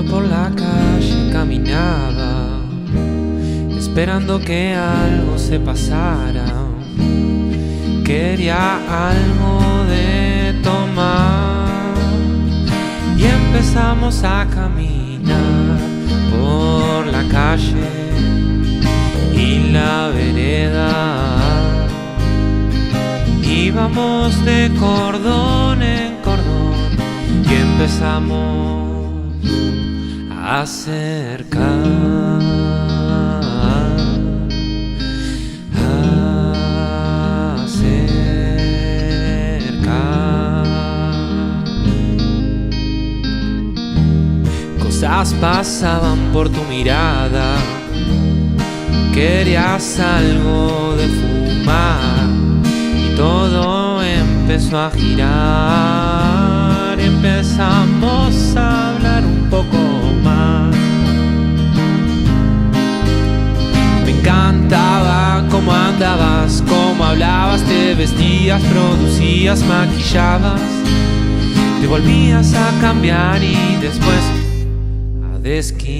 Por la calle caminaba, esperando que algo se pasara. Quería algo de tomar y empezamos a caminar por la calle y la vereda. Íbamos de cordón en cordón y empezamos acercar, cosas pasaban por tu mirada, querías algo de fumar y todo empezó a girar. Empezamos a hablar un poco más. Me encantaba cómo andabas, cómo hablabas, te vestías, producías, maquillabas, te volvías a cambiar y después a desquitar.